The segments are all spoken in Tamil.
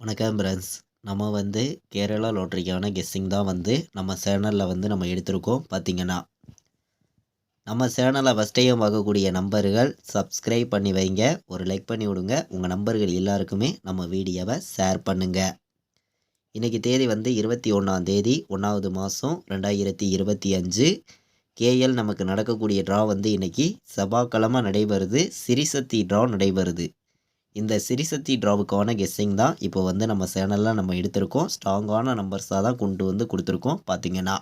வணக்கம் ஃப்ரெண்ட்ஸ். நம்ம கேரளா லாட்டரிக்கான கெஸ்ஸிங் தான் நம்ம சேனலில் நம்ம எடுத்திருக்கோம். பார்த்தீங்கன்னா நம்ம சேனலை ஃபஸ்ட் டைம் பார்க்கக்கூடிய நம்பர்கள் சப்ஸ்கிரைப் பண்ணி வைங்க, ஒரு லைக் பண்ணி விடுங்க. உங்கள் நம்பர்கள் எல்லாருக்குமே நம்ம வீடியோவை ஷேர் பண்ணுங்கள். இன்றைக்கி தேதி 21ஆம் தேதி 1வது மாதம் 2025. கேஎல் நமக்கு நடக்கக்கூடிய ட்ரா இன்றைக்கி செவ்வாய்க்கிழமை நடைபெறுது. சிறிசக்தி ட்ரா நடைபெறுது. இந்த சிறிசக்தி ட்ராவுக்கான கெஸ்ஸிங் தான் இப்போ நம்ம சேனலில் நம்ம எடுத்திருக்கோம். ஸ்ட்ராங்கான நம்பர்ஸாக தான் கொண்டு கொடுத்துருக்கோம். பார்த்தீங்கன்னா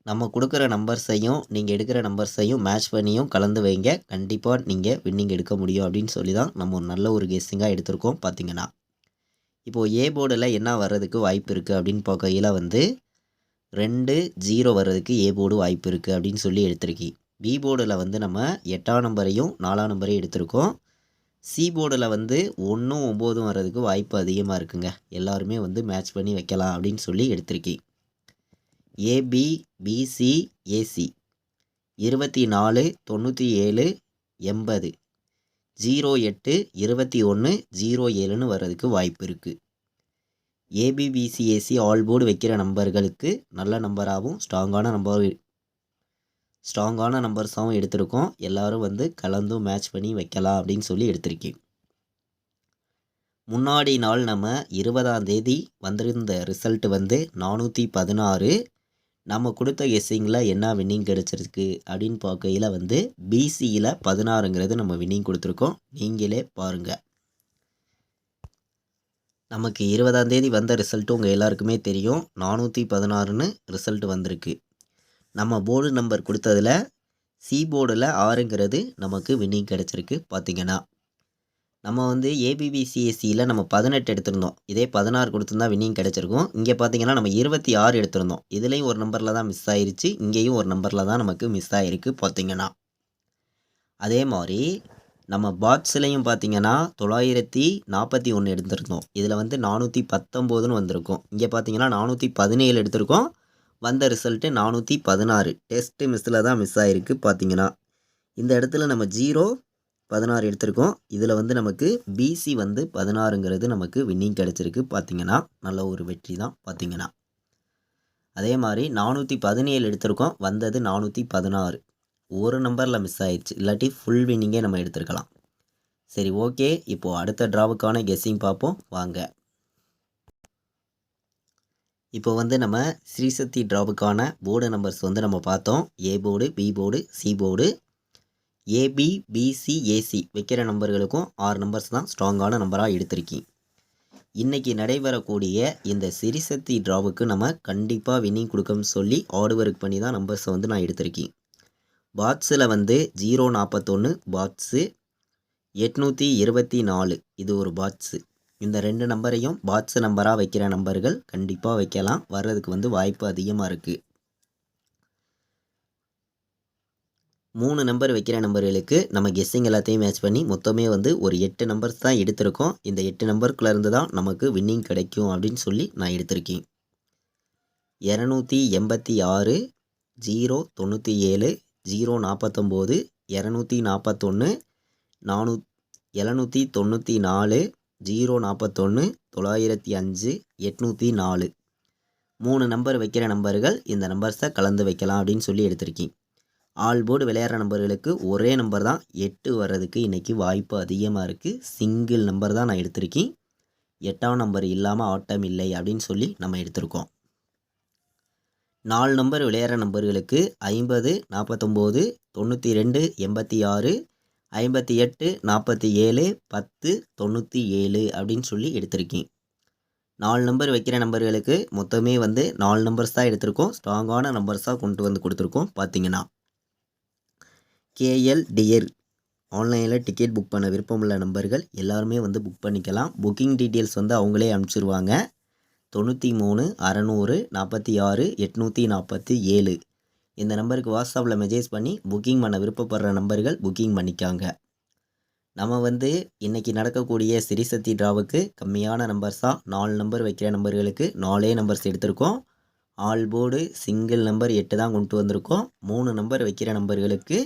நம்ம கொடுக்குற நம்பர்ஸையும் நீங்கள் எடுக்கிற நம்பர்ஸையும் மேட்ச் பண்ணியும் கலந்து வைங்க. கண்டிப்பாக நீங்கள் வின்னிங் எடுக்க முடியும் அப்படின்னு சொல்லி தான் நம்ம ஒரு நல்ல ஒரு கெஸ்ஸிங்காக எடுத்திருக்கோம். பார்த்தீங்கன்னா இப்போது ஏ போர்டில் என்ன வர்றதுக்கு வாய்ப்பு இருக்குது அப்படின்னு பார்க்கையில் 2 0 வர்றதுக்கு ஏ போர்டு வாய்ப்பு இருக்குது அப்படின்னு சொல்லி எடுத்திருக்கி. பி போர்டில் நம்ம 8ஆம் நம்பரையும் 4ஆம் நம்பரையும் எடுத்திருக்கோம். சி போர்டில் 1 9 வர்றதுக்கு வாய்ப்பு அதிகமாக இருக்குங்க. எல்லாருமே மேட்ச் பண்ணி வைக்கலாம் அப்படின்னு சொல்லி எடுத்திருக்கி. ஏபி பிசி ஏசி 24 97 80 08 21 07ன்னு வர்றதுக்கு வாய்ப்பு இருக்குது. ஏபிபிசிஏசி ஆல் போர்டு வைக்கிற நம்பர்களுக்கு நல்ல நம்பராகவும் ஸ்ட்ராங்கான நம்பர்ஸாகவும் எடுத்திருக்கோம். எல்லோரும் கலந்தும் மேட்ச் பண்ணி வைக்கலாம் அப்படின்னு சொல்லி எடுத்திருக்கேன். முன்னாடி நாள் நம்ம 20ஆம் தேதி வந்திருந்த ரிசல்ட் 416. நம்ம கொடுத்த கெஸ்ஸிங்கில் என்ன வின்னிங் கிடச்சிருக்கு அப்படின்னு பார்க்கையில் பிசியில் 16ங்கிறது நம்ம வின்னிங் கொடுத்துருக்கோம். நீங்களே பாருங்கள். நமக்கு 20ஆம் தேதி வந்த ரிசல்ட்டு உங்கள் எல்லாருக்குமே தெரியும். 416ன்னு ரிசல்ட் வந்திருக்கு. நம்ம போர்டு நம்பர் கொடுத்ததில் சி போர்டில் 6ங்கிறது நமக்கு வின்னிங் கிடச்சிருக்கு. பார்த்திங்கன்னா நம்ம ஏபிபிசிஎஸ்சியில் நம்ம 18 எடுத்திருந்தோம். இதே 16 கொடுத்துருந்தா வின்னிங் கிடச்சிருக்கும். இங்கே பார்த்திங்கன்னா நம்ம 26 எடுத்திருந்தோம். இதுலேயும் ஒரு நம்பரில் தான் மிஸ் ஆயிடுச்சு. இங்கேயும் ஒரு நம்பரில் தான் நமக்கு மிஸ் ஆகிருக்கு. பார்த்திங்கன்னா அதே மாதிரி நம்ம பாட்ஸ்லையும் பார்த்திங்கன்னா 941 எடுத்திருந்தோம். இதில் 419ன்னு வந்திருக்கும். இங்கே பார்த்திங்கன்னா 417 எடுத்திருக்கோம். வந்த ரிசல்ட்டு 416. டெஸ்ட்டு மிஸ்ஸில் தான் மிஸ் ஆகிருக்கு. பார்த்திங்கன்னா இந்த இடத்துல நம்ம 16 எடுத்திருக்கோம். இதில் நமக்கு பிசி 16ங்கிறது நமக்கு வின்னிங் கிடச்சிருக்கு. பார்த்திங்கன்னா நல்ல ஒரு வெற்றி தான். பார்த்திங்கன்னா அதே மாதிரி 417 எடுத்திருக்கோம். வந்தது 416. ஒரு நம்பரில் மிஸ் ஆயிடுச்சு. இல்லாட்டி ஃபுல் வின்னிங்கே நம்ம எடுத்துருக்கலாம். சரி, ஓகே. இப்போது அடுத்த ட்ராவுக்கான கெஸ்ஸிங் பார்ப்போம் வாங்க. இப்போ நம்ம ஸ்ரீசக்தி ட்ராவுக்கான போர்டு நம்பர்ஸ் நம்ம பார்த்தோம். A board, B board, C board. AB BC AC வைக்கிற நம்பர்களுக்கும் 6 நம்பர்ஸ் தான் ஸ்ட்ராங்கான நம்பராக எடுத்திருக்கேன். இன்றைக்கி நடைபெறக்கூடிய இந்த ஸ்ரீசக்தி ட்ராவுக்கு நம்ம கண்டிப்பாக வின்னிங் கொடுக்கணும்னு சொல்லி ஹார்ட் ஒர்க் பண்ணி தான் நம்பர்ஸை நான் எடுத்திருக்கேன். பாட்ஸில் 041 பாட்ஸு, 824 இது ஒரு பாட்ஸு. இந்த 2 நம்பரையும் பாட்ஸ் நம்பராக வைக்கிற நம்பர்கள் கண்டிப்பாக வைக்கலாம். வர்றதுக்கு வாய்ப்பு அதிகமாக இருக்குது. 3 நம்பர் வைக்கிற நம்பர்களுக்கு நம்ம கெஸ்ஸிங் எல்லாத்தையும் மேட்ச் பண்ணி மொத்தமே ஒரு 8 நம்பர்ஸ் தான் எடுத்திருக்கோம். இந்த 8 நம்பருக்குள்ளே இருந்து தான் நமக்கு வின்னிங் கிடைக்கும் அப்படின்னு சொல்லி நான் எடுத்திருக்கேன். 286 097 049 241 794 041 905 804 3 நம்பர் வைக்கிற நம்பர்கள் இந்த நம்பர்ஸை கலந்து வைக்கலாம் அப்படின்னு சொல்லி எடுத்திருக்கேன். ஆல் போர்டு விளையாடுற நம்பர்களுக்கு ஒரே நம்பர் தான் 8 வர்றதுக்கு இன்றைக்கி வாய்ப்பு அதிகமாக இருக்குது. சிங்கிள் நம்பர் தான் நான் எடுத்திருக்கேன். 8ஆம் நம்பர் இல்லாமல் ஆட்டம் இல்லை அப்படின்னு சொல்லி நம்ம எடுத்திருக்கோம். 4 நம்பர் விளையாடுற நம்பர்களுக்கு 50 49 92 86 58 47 10 97 அப்படின்னு சொல்லி எடுத்திருக்கேன். 4 நம்பர் வைக்கிற நம்பர்களுக்கு மொத்தமே 4 நம்பர்ஸ் தான் எடுத்திருக்கோம். ஸ்ட்ராங்கான நம்பர்ஸாக கொண்டு கொடுத்துருக்கோம். பார்த்திங்கன்னா கேஎல் டியர் ஆன்லைனில் டிக்கெட் புக் பண்ண விருப்பமுள்ள நம்பர்கள் எல்லாருமே புக் பண்ணிக்கலாம். புக்கிங் டீட்டெயில்ஸ் அவங்களே அனுப்பிச்சிருவாங்க. 93 600 46 847 இந்த நம்பருக்கு வாட்ஸ்அப்பில் மெசேஜ் பண்ணி புக்கிங் பண்ண விருப்பப்படுற நம்பர்கள் புக்கிங் பண்ணிக்காங்க. நம்ம இன்றைக்கி நடக்கக்கூடிய ஸ்ரீசக்தி ட்ராவுக்கு கம்மியான நம்பர்ஸாக 4 நம்பர் வைக்கிற நம்பர்களுக்கு 4 நம்பர்ஸ் எடுத்திருக்கோம். ஆல் போர்டு சிங்கிள் நம்பர் 8 தான் கொண்டு வந்திருக்கோம். 3 நம்பர் வைக்கிற நம்பர்களுக்கு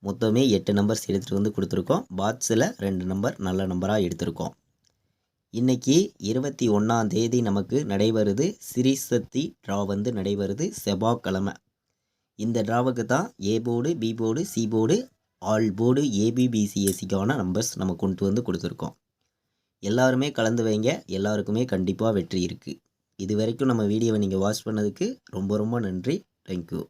மொத்தமே 8 நம்பர்ஸ் எடுத்துகிட்டு வந்து கொடுத்துருக்கோம். பாட்ஸில் 2 நம்பர் நல்ல நம்பராக எடுத்திருக்கோம். இன்றைக்கி 21ஆம் தேதி நமக்கு நடைபெறுது சிறிசக்தி ட்ரா வந்து நடைபெறுது செவ்வாய்க்கிழமை. இந்த ட்ராவுக்கு தான் A board, B board, C board, all board, ஏபிபிசிஎஸ்சிக்கான நம்பர்ஸ் நம்ம கொண்டு வந்து கொடுத்துருக்கோம். எல்லாருமே கலந்து வைங்க, எல்லாருக்குமே கண்டிப்பாக வெற்றி இருக்குது. இது வரைக்கும் நம்ம வீடியோவை நீங்கள் வாட்ச் பண்ணதுக்கு ரொம்ப ரொம்ப நன்றி. தேங்க்யூ.